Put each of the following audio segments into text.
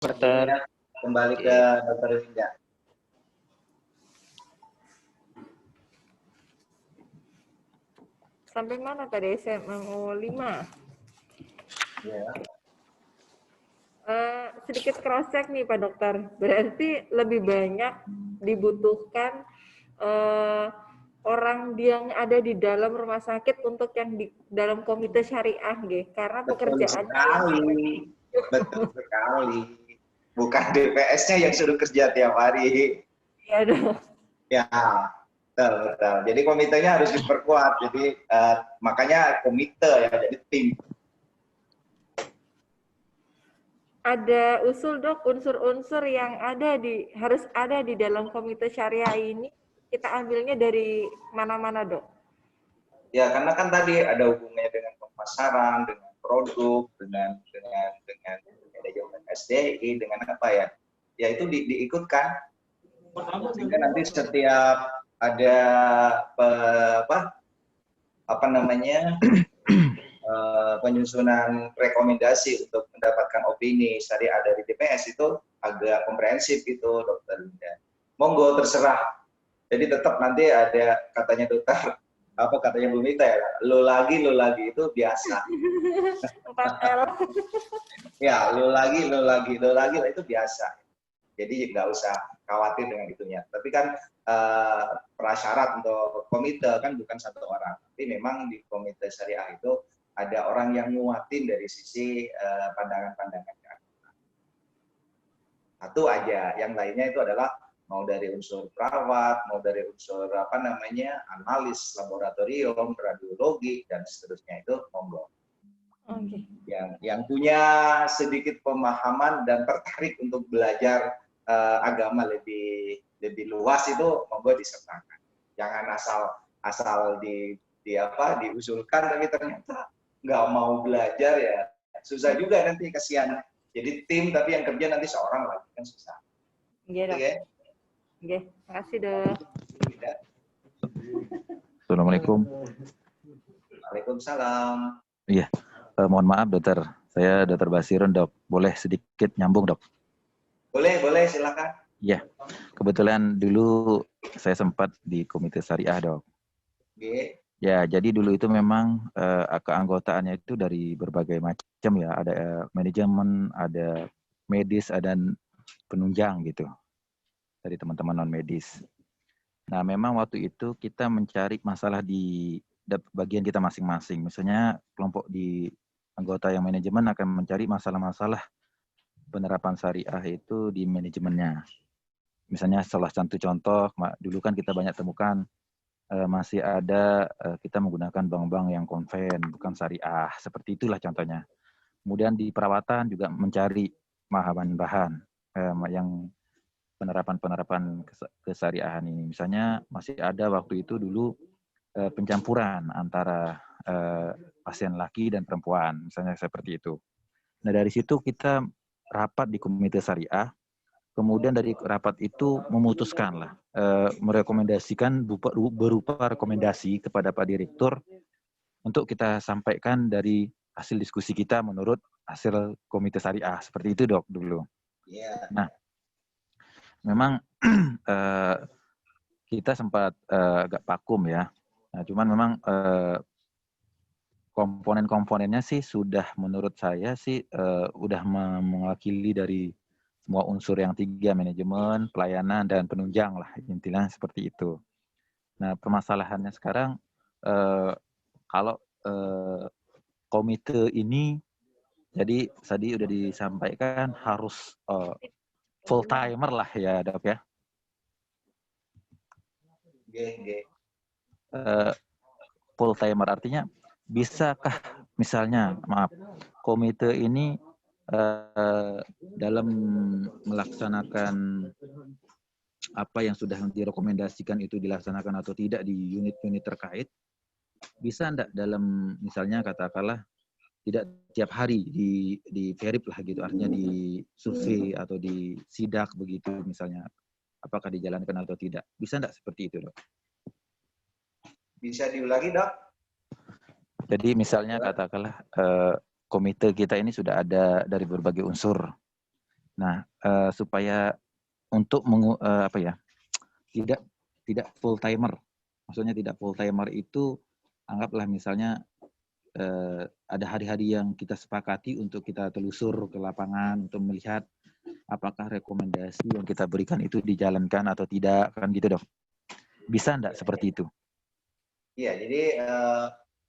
Dokter. Kembali ke Dokter Winda. Sampai mana tadi SMO 5? Ya. Sedikit cross check nih Pak Dokter. Berarti lebih banyak dibutuhkan orang yang ada di dalam rumah sakit untuk yang di dalam komite syariah, karena pekerjaannya Betul sekali. Bukan DPS-nya yang suruh kerja tiap hari. Iya dong. Ya, betul. Jadi komitenya harus diperkuat. Jadi makanya komite ya, jadi tim. Ada usul Dok, unsur-unsur yang harus ada di dalam komite syariah ini, kita ambilnya dari mana-mana Dok? Ya, karena kan tadi ada hubungannya dengan pemasaran, dengan produk, dengan manajemen SDI, dengan apa ya? Ya itu diikutkan. Sehingga nanti setiap ada penyusunan rekomendasi untuk mendapatkan opini syariah dari DPS itu agak komprehensif gitu, Dokter Linda. Monggo terserah. Jadi tetap nanti ada katanya dokter, katanya Bu Mita ya, lo lagi itu biasa. 4L. Ya, lo lagi itu biasa. Jadi nggak usah khawatir dengan itunya. Tapi kan prasyarat untuk komite kan bukan satu orang. Tapi memang di komite syariah itu ada orang yang nguatin dari sisi pandangan-pandangannya. Satu aja, yang lainnya itu adalah mau dari unsur perawat, mau dari unsur analis laboratorium, radiologi dan seterusnya itu monggo. Okay. Yang punya sedikit pemahaman dan tertarik untuk belajar agama lebih luas itu monggo disertakan. Jangan asal diusulkan tapi ternyata nggak mau belajar, ya susah juga nanti, kasihan. Jadi tim tapi yang kerja nanti seorang lagi kan susah. Iya Dok. Oke. Oke, makasih Dok. Assalamualaikum. Waalaikumsalam. Iya, mohon maaf Dokter, saya Dokter Basirun Dok. Boleh sedikit nyambung Dok? Boleh, silakan. Iya, kebetulan dulu saya sempat di komite syariah Dok. Oke. Ya, jadi dulu itu memang keanggotaannya itu dari berbagai macam ya, ada manajemen, ada medis, ada penunjang gitu dari teman-teman non medis. Nah, memang waktu itu kita mencari masalah di bagian kita masing-masing. Misalnya kelompok di anggota yang manajemen akan mencari masalah-masalah penerapan syariah itu di manajemennya. Misalnya salah satu contoh, dulu kan kita banyak temukan masih ada kita menggunakan bank-bank yang konven, bukan syariah. Seperti itulah contohnya. Kemudian di perawatan juga mencari bahan-bahan yang penerapan kesyariahan ini. Misalnya masih ada waktu itu dulu pencampuran antara pasien laki dan perempuan, misalnya seperti itu. Nah, dari situ kita rapat di komite syariah. Kemudian dari rapat itu memutuskanlah, merekomendasikan berupa rekomendasi kepada Pak Direktur untuk kita sampaikan dari hasil diskusi kita menurut hasil komite syariah. Seperti itu Dok dulu. Yeah. Nah, memang kita sempat agak vakum ya. Nah, cuman memang komponen-komponennya sih sudah menurut saya sih udah mewakili dari semua unsur yang 3, manajemen, pelayanan, dan penunjang lah, intinya seperti itu. Nah, permasalahannya sekarang kalau komite ini, jadi tadi udah disampaikan harus full timer lah ya Dok ya. Full timer artinya bisakah misalnya komite ini dalam melaksanakan apa yang sudah direkomendasikan itu dilaksanakan atau tidak di unit-unit terkait, bisa enggak dalam misalnya katakanlah tidak tiap hari di verif lah gitu, artinya di survei atau di sidak begitu misalnya, apakah dijalankan atau tidak, bisa enggak seperti itu Dok? Bisa diulangi Dok? Jadi misalnya katakanlah komite kita ini sudah ada dari berbagai unsur. Nah, supaya untuk apa ya, tidak full timer. Maksudnya tidak full timer itu anggaplah misalnya ada hari-hari yang kita sepakati untuk kita telusur ke lapangan untuk melihat apakah rekomendasi yang kita berikan itu dijalankan atau tidak, kan gitu dok. Bisa enggak seperti itu? Iya, jadi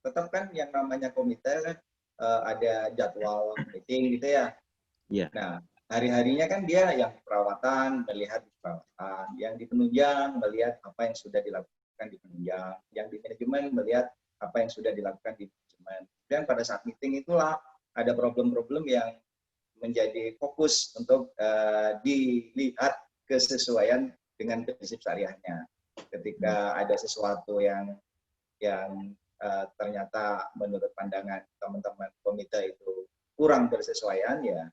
tetap kan yang namanya komite kan ada jadwal meeting gitu ya. Iya. Nah, hari-harinya kan dia yang perawatan melihat perawatan, yang di penunjang melihat apa yang sudah dilakukan di penunjang, yang di manajemen melihat apa yang sudah dilakukan di manajemen. Dan pada saat meeting itulah ada problem-problem yang menjadi fokus untuk dilihat kesesuaian dengan prinsip syariahnya. Ketika ada sesuatu yang ternyata menurut pandangan teman-teman komite itu kurang bersesuaian, ya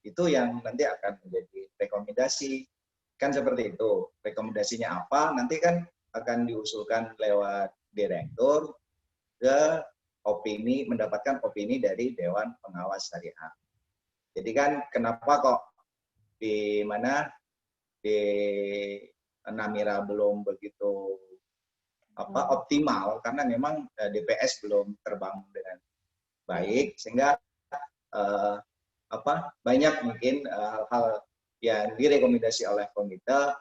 itu yang nanti akan menjadi rekomendasi. Kan seperti itu. Rekomendasinya apa? Nanti kan akan diusulkan lewat direktur ke opini, mendapatkan opini dari Dewan Pengawas Syariah. Jadi kan kenapa kok di Namira belum begitu optimal, karena memang DPS belum terbangun dengan baik, sehingga banyak mungkin hal-hal yang direkomendasi oleh komite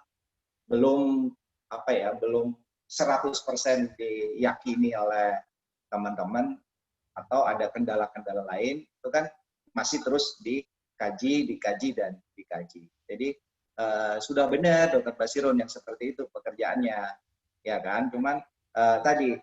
belum 100% diyakini oleh teman-teman, atau ada kendala-kendala lain, itu kan masih terus dikaji dan dikaji. Jadi sudah benar Dr. Basirun yang seperti itu pekerjaannya, ya kan? Cuman tadi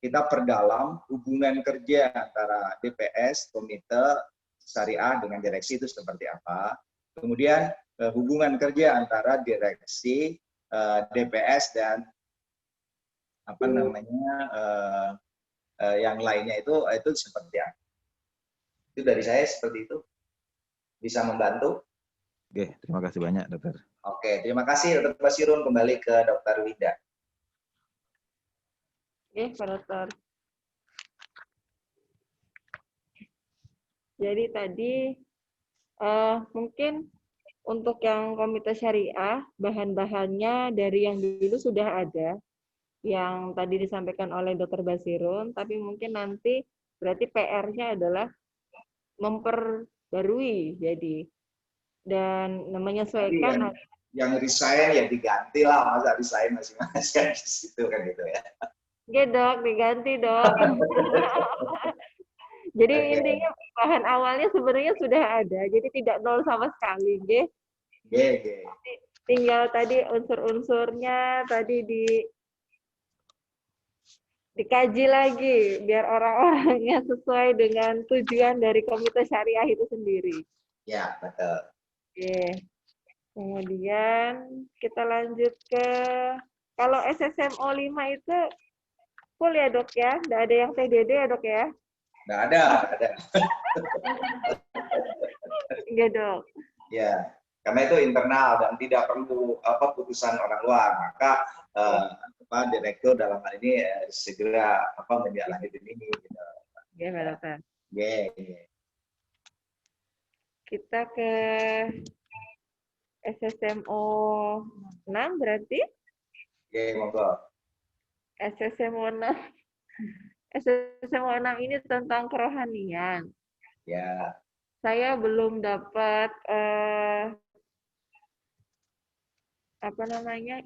kita perdalam hubungan kerja antara DPS, komite syariah dengan direksi itu seperti apa. Kemudian hubungan kerja antara direksi, DPS dan yang lainnya itu seperti apa. Itu dari saya seperti itu. Bisa membantu? Oke, terima kasih banyak dokter. Oke, terima kasih Dr. Basirun. Kembali ke Dr. Wida. Oke, Pak Dokter. Jadi tadi mungkin untuk yang komite syariah, bahan-bahannya dari yang dulu sudah ada, yang tadi disampaikan oleh Dr. Basirun, tapi mungkin nanti berarti PR-nya adalah memperbarui, jadi dan menyesuaikan. Yang resign ya diganti lah, masa resign masing-masing di situ kan gitu ya. Oke dok, diganti dok. Jadi intinya bahan awalnya sebenarnya sudah ada, jadi tidak nol sama sekali, Tinggal tadi unsur-unsurnya tadi dikaji lagi biar orang-orangnya sesuai dengan tujuan dari komite syariah itu sendiri. Ya, betul. Oke. Kemudian kita lanjut ke kalau SSMO 5 itu full ya dok ya? Nggak ada yang TDD ya dok ya? Nggak ada. Enggak dok. Ya, karena itu internal dan tidak perlu putusan orang luar. Maka direktur dalam hal ini segera menindaklanjuti ini. Gitu. Ya, Pak Dokter. Kita ke SSMO 6 berarti? Monggo. SSMO 6. SSMO 6 ini tentang kerohanian. Ya. Saya belum dapat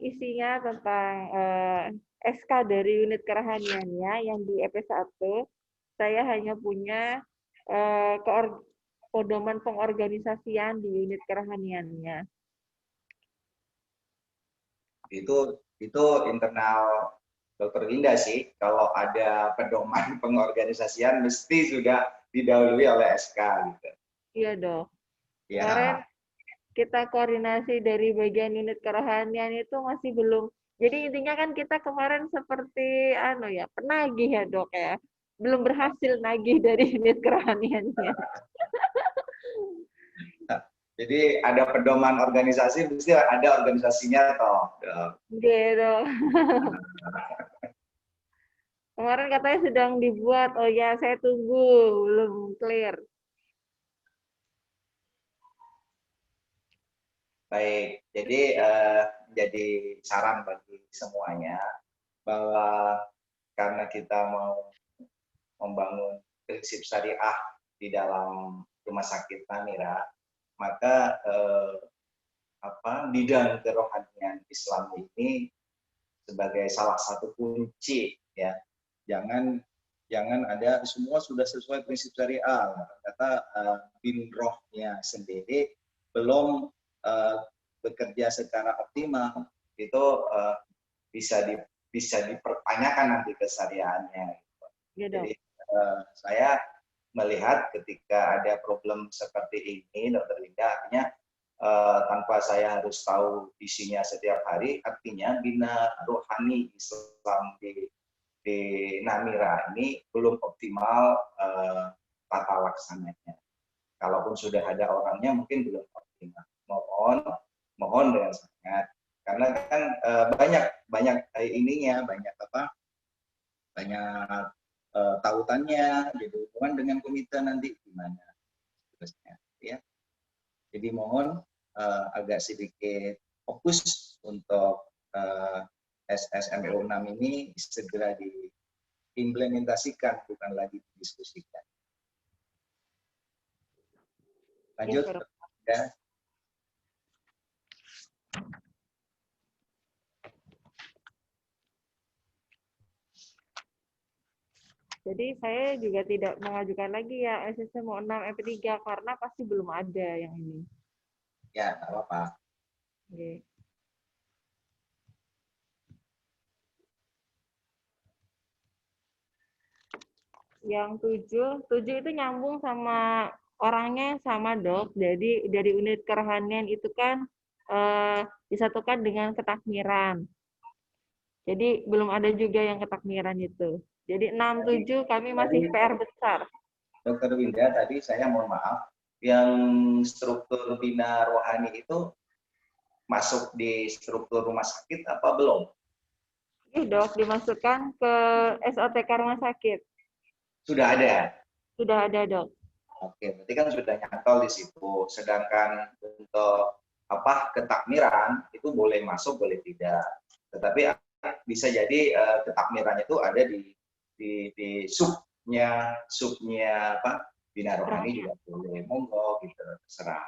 isinya tentang SK dari unit kerohaniannya yang di EP1. Saya hanya punya pedoman pengorganisasian di unit kerohaniannya. Itu internal Dr. Linda sih. Kalau ada pedoman pengorganisasian mesti sudah didahului oleh SK gitu. Iya dok. Ya. Kemarin kita koordinasi dari bagian unit kerohanian itu masih belum. Jadi intinya kan kita kemarin seperti penagih ya dok ya. Belum berhasil nagih dari unit kerohaniannya. Jadi ada pedoman organisasi, mesti ada organisasinya toh. Gitu. Kemarin katanya sedang dibuat. Oh ya, saya tunggu, belum clear. Baik, jadi saran bagi semuanya bahwa karena kita mau membangun prinsip syariah di dalam rumah sakit Namira, maka bidang kerohanian Islam ini sebagai salah satu kunci ya. Jangan ada semua sudah sesuai prinsip syariah, ternyata bin rohnya sendiri belum bekerja secara optimal, itu bisa dipertanyakan nanti kesyariahannya. Jadi saya melihat ketika ada problem seperti ini, Dokter Linda, artinya tanpa saya harus tahu isinya setiap hari, artinya bina rohani Islam di Namira ini belum optimal tata laksananya. Kalaupun sudah ada orangnya mungkin belum optimal. Mohon dengan sangat, karena kan banyak ininya, banyak tautannya, jadi hubungan dengan komite nanti gimana terusnya ya. Jadi mohon agak sedikit fokus untuk SSMEO 6 ini segera diimplementasikan, bukan lagi didiskusikan. Lanjut ya. Jadi saya juga tidak mengajukan lagi ya SSMEO 6 MP3 karena pasti belum ada yang ini. Ya, nggak apa-apa. Oke. Yang 7 itu nyambung sama orangnya sama Dok. Jadi dari unit kerohanian itu kan disatukan dengan ketakmiran. Jadi belum ada juga yang ketakmiran itu. Jadi 6, 7 kami masih PR besar. Dokter Winda, tadi saya mohon maaf, yang struktur bina rohani itu masuk di struktur rumah sakit apa belum? Iya Dok, dimasukkan ke SOTK rumah sakit. Sudah ada? Sudah ada Dok. Oke, berarti kan sudah nyantol di situ. Sedangkan untuk ketakmiran itu boleh masuk, boleh tidak. Tetapi bisa jadi ketakmirannya itu ada di subnya bina rohani juga boleh, monggo gitu, terserah.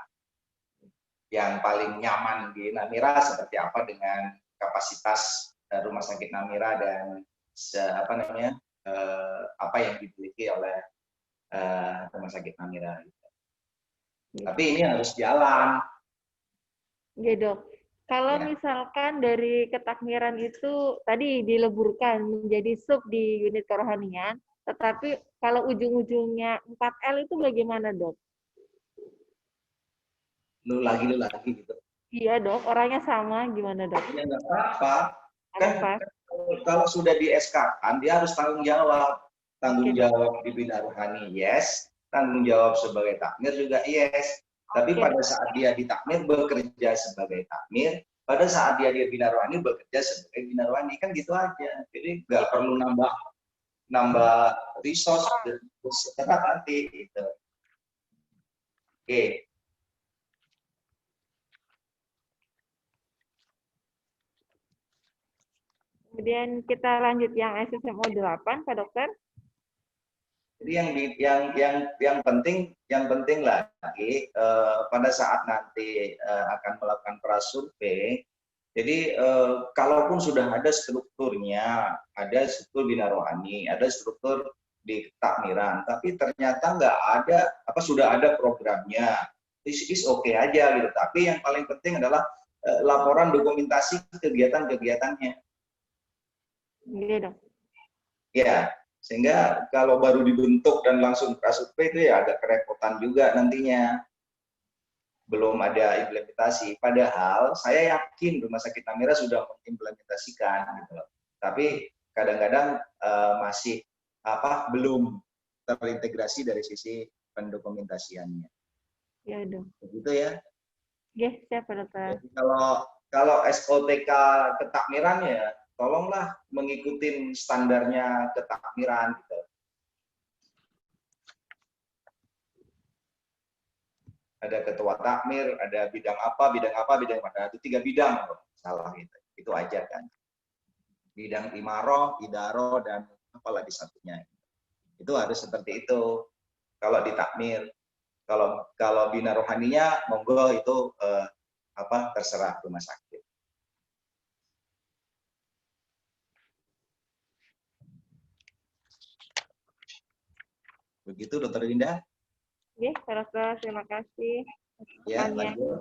Yang paling nyaman di Namira seperti apa dengan kapasitas rumah sakit Namira dan apa yang dimiliki oleh rumah sakit Namira. Tapi ini harus jalan. Iya Dok. Kalau misalkan dari ketakmiran itu tadi dileburkan menjadi sub di unit kerohanian, tetapi kalau ujung-ujungnya 4L itu bagaimana Dok? Lu lagi gitu. Iya Dok, orangnya sama gimana Dok? Ya nggak apa-apa. Kan kalau sudah di SK kan dia harus tanggung jawab. Tanggung jawab di bina rohani, yes. Tanggung jawab sebagai takmir juga, yes. Tapi pada saat dia di takmir bekerja sebagai takmir, pada saat dia di bina rohani bekerja sebagai bina rohani, kan gitu aja. Jadi nggak perlu nambah resource nanti gitu. Oke. Kemudian kita lanjut yang SSMO 8, Pak Dokter. Jadi yang penting lagi pada saat nanti akan melakukan prasurvei, jadi kalaupun sudah ada strukturnya, ada struktur bina rohani, ada struktur di takmiran, tapi ternyata nggak ada sudah ada programnya, is oke aja gitu. Tapi yang paling penting adalah laporan dokumentasi kegiatan-kegiatannya. Iya dong. Ya. Sehingga kalau baru dibentuk dan langsung prasurvei itu ya agak kerepotan juga nantinya. Belum ada implementasi. Padahal saya yakin Rumah Sakit Namira sudah mengimplementasikan gitu loh. Tapi kadang-kadang masih belum terintegrasi dari sisi pendokumentasiannya. Ya dong. Begitu ya. Iya, siap Dokter. Jadi kalau SOTK ketakmiran ya tolonglah mengikuti standarnya ketakmiran gitu. ada ketua takmir, ada bidang apa, bidang apa, itu 3 bidang loh. Salah gitu. Itu aja kan. Bidang imaroh, idaro, dan apalagi satunya. Itu harus seperti itu. Kalau di takmir, kalau bina rohaninya, monggo itu terserah rumah sakit. Begitu, Dokter Dinda. Oke, Dokter, terima kasih. Ya, Masukannya. lanjut.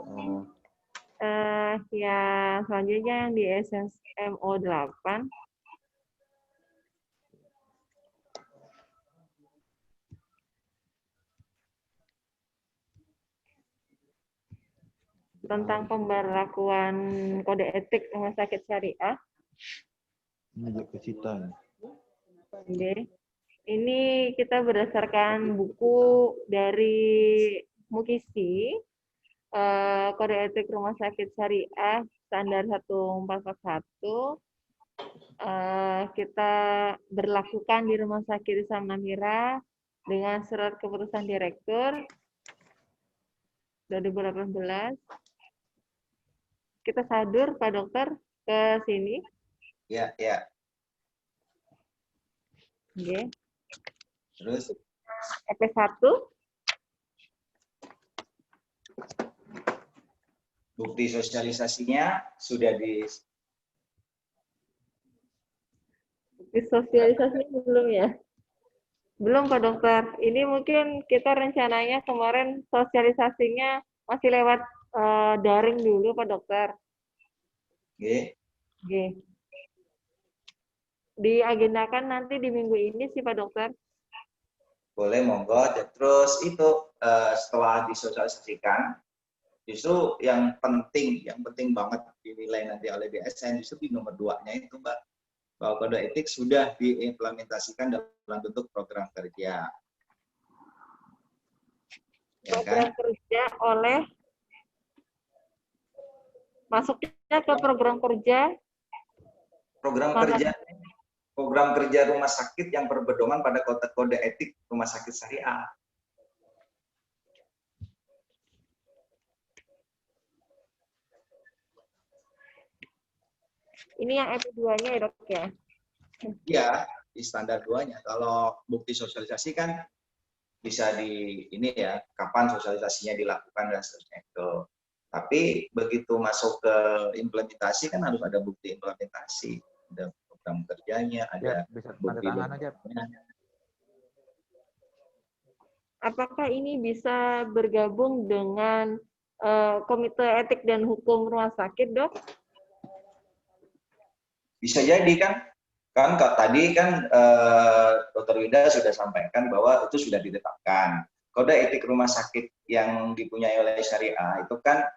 Ya, selanjutnya yang di SSMO 8. Tentang pemberlakuan kode etik rumah sakit syariah. Oke. Ini kita berdasarkan buku dari Mukisi, kode etik rumah sakit syariah standar 1441. Kita berlakukan di Rumah Sakit Islam Namira dengan surat keputusan direktur 2018. Kita sadur, Pak Dokter, ke sini. Ya, ya. Oke. Terus EP1. bukti sosialisasinya sudah Bukti sosialisasinya belum ya? Belum, Pak Dokter. Ini mungkin kita rencananya kemarin sosialisasinya masih lewat daring dulu, Pak Dokter. Oke. Oke. Diagendakan nanti di minggu ini sih, Pak Dokter. Boleh, monggo. Terus itu setelah disosialisasikan, justru yang penting banget dinilai nanti oleh DSN justru di nomor 2-nya itu, Mbak. Bahwa kode etik sudah diimplementasikan dalam bentuk program kerja. Ya program kan? kerja oleh masuknya ke program kerja program kerja rumah sakit yang berpedoman pada kode etik rumah sakit syariah. ini yang EP2-nya ya, Dok ya? Iya, di standar 2-nya. Kalau bukti sosialisasi kan bisa di ini ya, kapan sosialisasinya dilakukan dan seterusnya itu. Tapi begitu masuk ke implementasi kan harus ada bukti implementasi, ada program kerjanya, ada bisa bukti tanda tangan aja. Apakah ini bisa bergabung dengan Komite Etik dan Hukum Rumah Sakit, Dok? Bisa jadi kan tadi kan Dr. Wida sudah sampaikan bahwa itu sudah ditetapkan. Kode etik rumah sakit yang dipunyai oleh syariah itu kan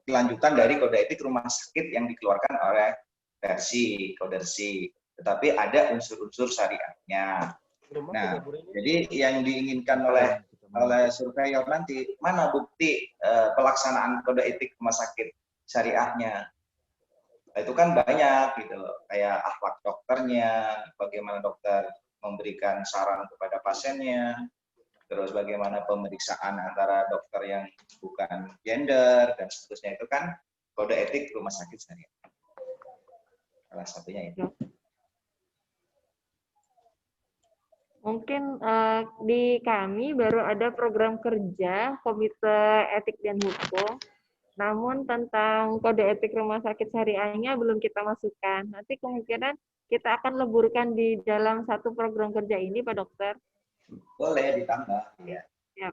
kelanjutan dari kode etik rumah sakit yang dikeluarkan oleh Kodersi. Tetapi ada unsur-unsur syariahnya. Nah, jadi yang diinginkan oleh surveyor nanti, mana bukti pelaksanaan kode etik rumah sakit syariahnya? Nah, itu kan banyak gitu, kayak akhlak dokternya, bagaimana dokter memberikan saran kepada pasiennya, terus bagaimana pemeriksaan antara dokter yang bukan gender dan seterusnya, itu kan kode etik rumah sakit syariah. Salah satunya itu. Mungkin di kami baru ada program kerja Komite Etik dan Hukum, namun tentang kode etik rumah sakit syariahnya belum kita masukkan. Nanti kemungkinan kita akan leburkan di dalam satu program kerja ini, Pak Dokter. Boleh ditambah, ya.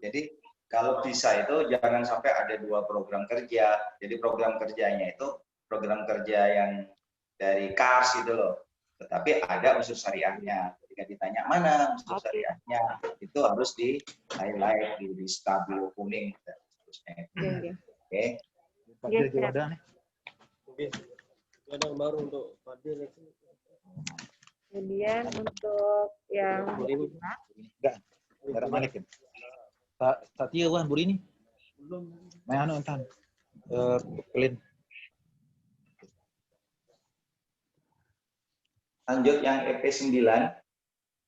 Jadi kalau bisa itu jangan sampai ada 2 program kerja. Jadi program kerjanya itu program kerja yang dari KARS itu loh. Tetapi ada unsur syariahnya. Ketika ditanya mana unsur syariahnya, itu harus di highlight, di stabilo kuning dan seterusnya. Oke. Fadil Jawadan nih. Oke. Ada yang baru untuk Fadil. Kemudian untuk yang Enggak. Darah Malik ya. Satia wan buri ini. Belum. Main anu entan. Pelin. Lanjut yang EP9.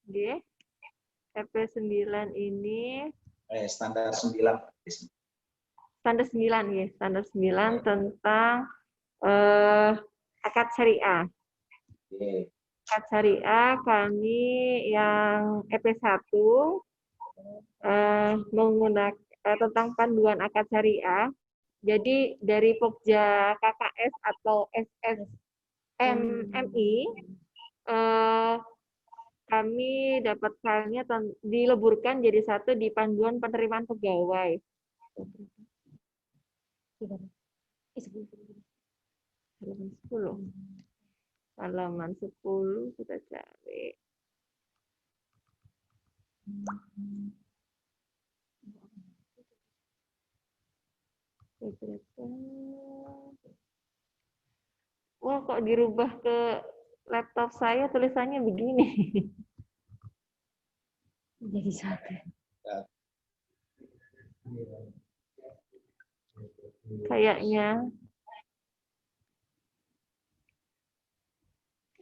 Oke. EP 9 ini Standar 9. standar 9 ya, standar 9 tentang akad syariah. Oke. Akad syariah kami yang EP1 menggunakan tentang panduan akad syariah. Jadi dari Pokja KKS atau SSMMI kami dapat filenya dileburkan jadi satu di panduan penerimaan pegawai. Halaman 10 kita cari. Wah, kok dirubah ke laptop saya tulisannya begini. Jadi satu. Kayaknya.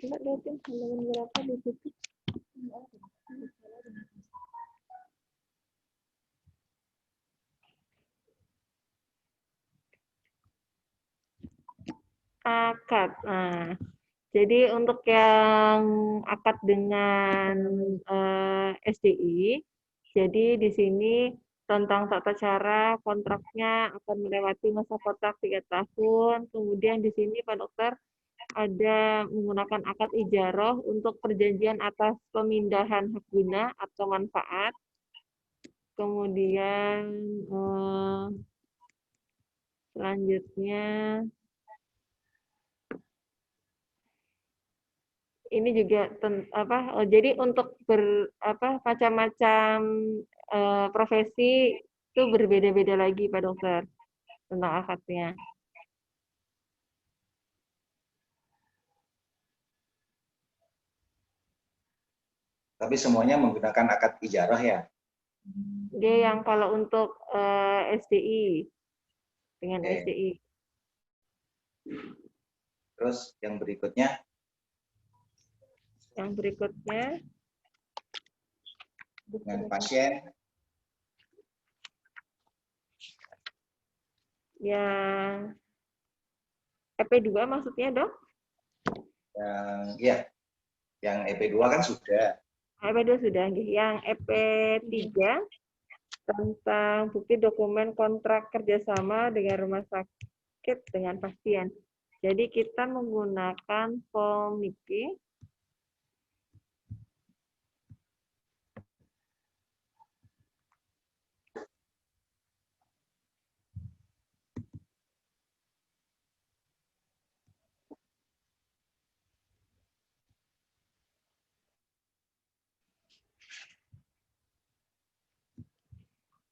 Coba lihatin halaman berapa di situ. Akad. Nah, jadi untuk yang akad dengan SDI, jadi di sini tentang tata cara kontraknya akan melewati masa kontrak 3 tahun. Kemudian di sini Pak Dokter ada menggunakan akad ijaroh untuk perjanjian atas pemindahan hak guna atau manfaat. Kemudian selanjutnya ini juga jadi untuk macam-macam profesi itu berbeda-beda lagi Pak Dokter tentang akadnya. Tapi semuanya menggunakan akad ijarah ya? Dia yang kalau untuk SDI dengan SDI. Terus yang berikutnya? Yang berikutnya dengan pasien. Yang EP2 maksudnya, Dok? Yang EP2 kan sudah. EP2 sudah. Yang EP3 tentang bukti dokumen kontrak kerjasama dengan rumah sakit dengan pasien. Jadi kita menggunakan form NIPI.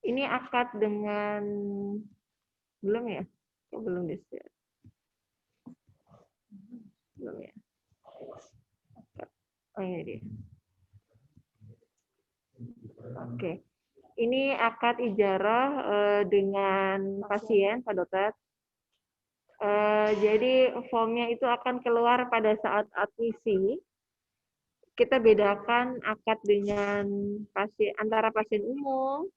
Ini akad dengan belum ya? Kok belum di-share? Belum ya? Akad. Oh ini dia. Oke. Ini akad ijarah dengan pasien, Pak Dokter. Jadi formnya itu akan keluar pada saat admisi. Kita bedakan akad dengan pasien antara pasien umum,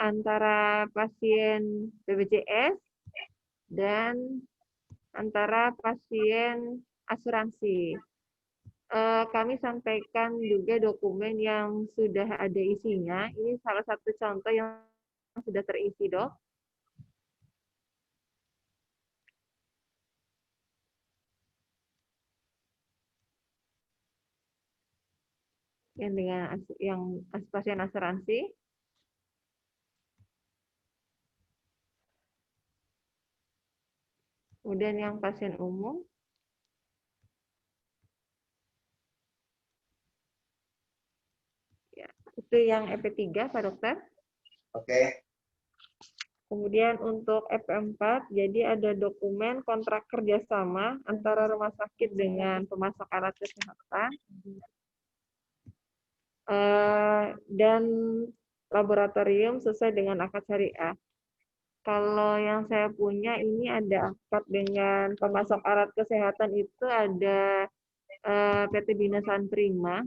antara pasien BPJS, dan antara pasien asuransi. Kami sampaikan juga dokumen yang sudah ada isinya. Ini salah satu contoh yang sudah terisi, Dok. Yang dengan pasien asuransi. Kemudian yang pasien umum. Ya, itu yang EP3, Pak Dokter. Oke. Kemudian untuk EP4, jadi ada dokumen kontrak kerjasama antara rumah sakit dengan pemasok alat kesehatan. Dan laboratorium sesuai dengan akad syariah. Kalau yang saya punya ini ada akad dengan pemasok alat kesehatan itu ada PT Bina San Prima.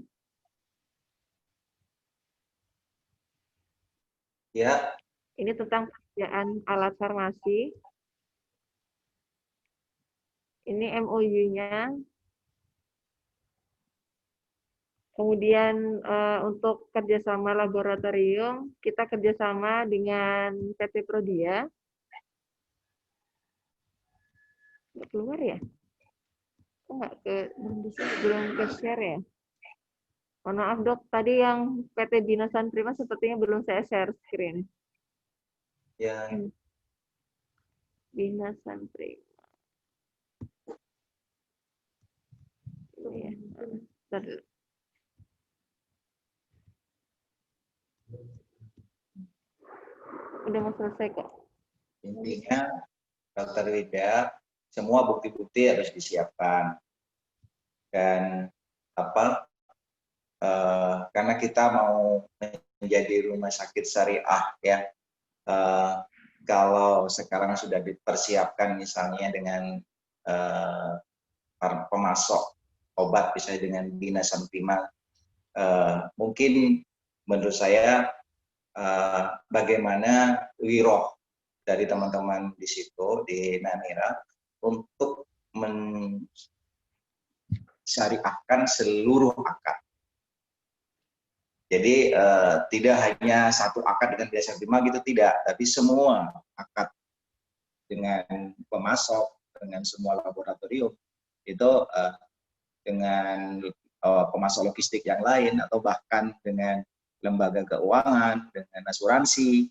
Ya, Ini tentang pekerjaan alat farmasi. Ini MOU-nya. Kemudian untuk kerjasama laboratorium, kita kerjasama dengan PT Prodia. Nggak keluar ya? Kok nggak belum ke share ya? Mohon maaf dok, tadi yang PT Binasan Prima sepertinya belum saya share screen. ya. Binasan Prima. Ini ya. Bentar dulu. Udah mau selesai kok. Intinya, Dr. Wida, semua bukti-bukti harus disiapkan. Dan apa? Karena kita mau menjadi rumah sakit syariah ya. Kalau sekarang sudah dipersiapkan misalnya dengan pemasok obat misalnya dengan Binasan Prima, mungkin menurut saya bagaimana wiroh dari teman-teman di situ di Namira untuk mensyariahkan seluruh akad. Jadi tidak hanya satu akad dengan Binasan Prima gitu, tidak, tapi semua akad dengan pemasok, dengan semua laboratorium itu dengan pemasok logistik yang lain atau bahkan dengan lembaga keuangan, dengan asuransi,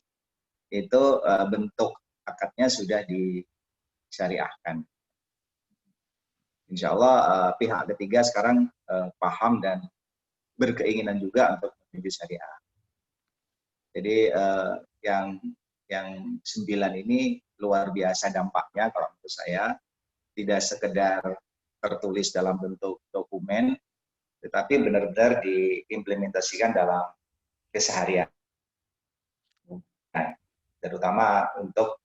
itu bentuk akadnya sudah disyariahkan. Insya Allah pihak ketiga sekarang paham dan berkeinginan juga untuk menuju syariah. Jadi yang 9 ini luar biasa dampaknya kalau menurut saya, tidak sekedar tertulis dalam bentuk dokumen, tetapi benar-benar diimplementasikan dalam keseharian. Nah, terutama untuk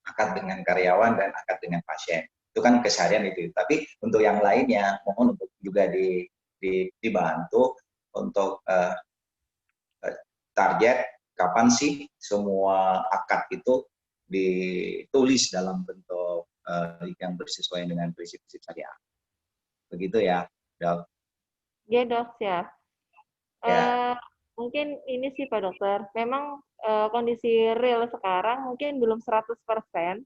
akad dengan karyawan dan akad dengan pasien. Itu kan keseharian itu. Tapi untuk yang lainnya, mohon untuk juga dibantu untuk target kapan sih semua akad itu ditulis dalam bentuk yang bersesuaian dengan prinsip-prinsip syariah. Begitu ya, Dok. Ya dok, siap. Ya. Mungkin ini sih Pak Dokter, memang kondisi real sekarang mungkin belum 100%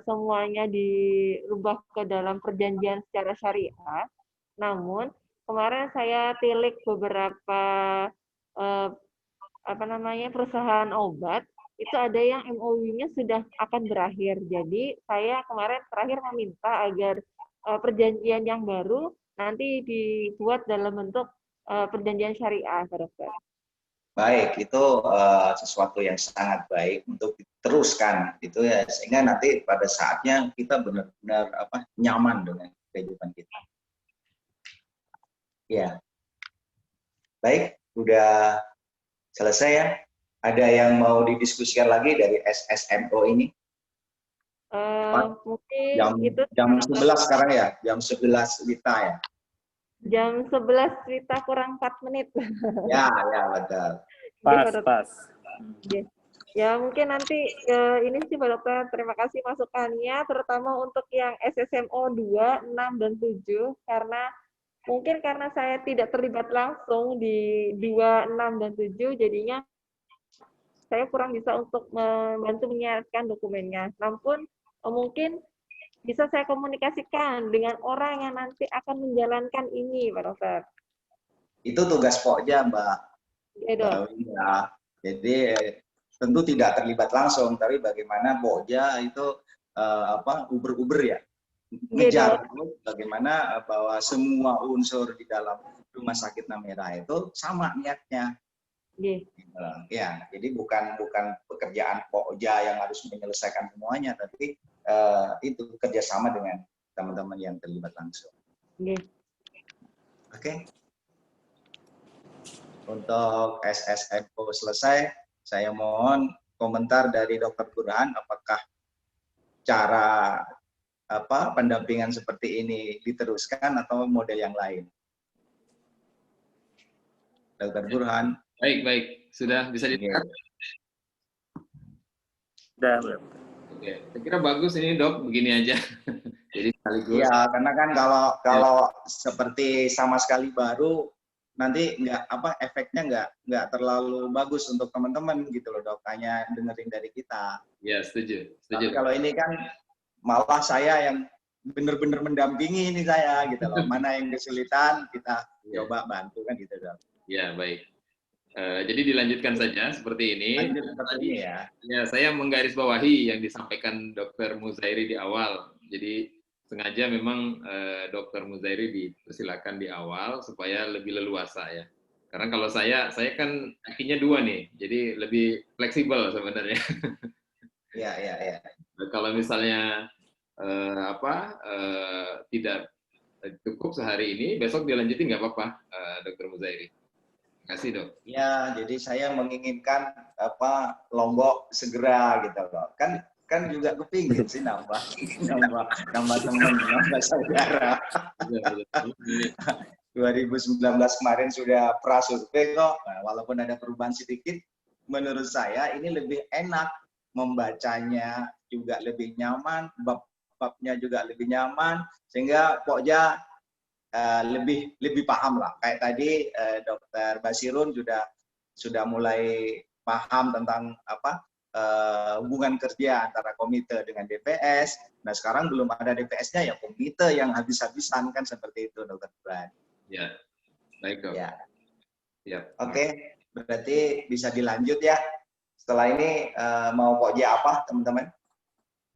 semuanya dirubah ke dalam perjanjian secara syariah. Namun kemarin saya tilik beberapa perusahaan obat, itu ada yang MOU-nya sudah akan berakhir. Jadi saya kemarin terakhir meminta agar perjanjian yang baru nanti dibuat dalam bentuk perjanjian syariah, Pak Dokter. Baik, itu sesuatu yang sangat baik untuk diteruskan gitu ya, sehingga nanti pada saatnya kita benar-benar nyaman dengan kehidupan kita. Ya. Baik, udah selesai ya. Ada yang mau didiskusikan lagi dari SSMO ini? Mungkin itu jam 11 sekarang ya, jam 11 Wita ya. Jam 11 Wita kurang 4 menit. Ya, betul. Pas. Ya mungkin nanti ini sih Pak Dokter, terima kasih masukannya, terutama untuk yang SSMO 2, 6, dan 7, karena saya tidak terlibat langsung di 2, 6, dan 7, jadinya saya kurang bisa untuk membantu menyiapkan dokumennya. Namun mungkin bisa saya komunikasikan dengan orang yang nanti akan menjalankan ini, Pak Dokter. Itu tugas Pokja, Mbak. Ya, Dok. Ya. Jadi tentu tidak terlibat langsung, tapi bagaimana Pokja itu uber-uber ya, ngejar bagaimana bahwa semua unsur di dalam Rumah Sakit Namira itu sama niatnya. Ya, jadi bukan pekerjaan Pokja yang harus menyelesaikan semuanya, tapi itu kerjasama dengan teman-teman yang terlibat langsung. Oke. Untuk SSMO selesai, saya mohon komentar dari Dr. Burhan, apakah cara pendampingan seperti ini diteruskan atau model yang lain? Dr. Burhan. Baik. Sudah bisa didengar? Udah. Oke, saya kira bagus ini dok, begini aja. Jadi sekaligus. Iya, karena kan kalau seperti sama sekali baru, nanti efeknya nggak terlalu bagus untuk teman-teman gitu loh dok, hanya dengerin dari kita. Ya, setuju. Tapi kalau ini kan malah saya yang benar-benar mendampingi ini saya gitu loh. Mana yang kesulitan kita coba bantu kan gitu dok. Ya, baik. Jadi dilanjutkan saja seperti ini. Lanjut seperti ini ya. Ya, saya menggarisbawahi yang disampaikan Dr. Muzairi di awal. Jadi sengaja memang Dr. Muzairi dipersilakan di awal supaya lebih leluasa ya. Karena kalau saya kan kakinya 2 nih, jadi lebih fleksibel sebenarnya. Iya. Kalau misalnya tidak cukup sehari ini, besok dilanjutin nggak apa-apa, Dr. Muzairi. Terima kasih dok. Ya, jadi saya menginginkan Lombok segera gitu loh. Kan juga kepingin sih nambah teman, nambah saudara. 2019 kemarin sudah prasurvei kok, walaupun ada perubahan sedikit, menurut saya ini lebih enak membacanya, juga lebih nyaman, bab-babnya juga lebih nyaman, sehingga Pokja lebih paham lah. Kayak tadi Dr. Basirun sudah mulai paham tentang hubungan kerja antara komite dengan DPS. Nah sekarang belum ada DPS-nya ya komite yang habis-habisan kan seperti itu Dr. Bran. Ya, baik dok. Ya. Ya. Oke, berarti bisa dilanjut ya. Setelah ini mau Pokja apa teman-teman?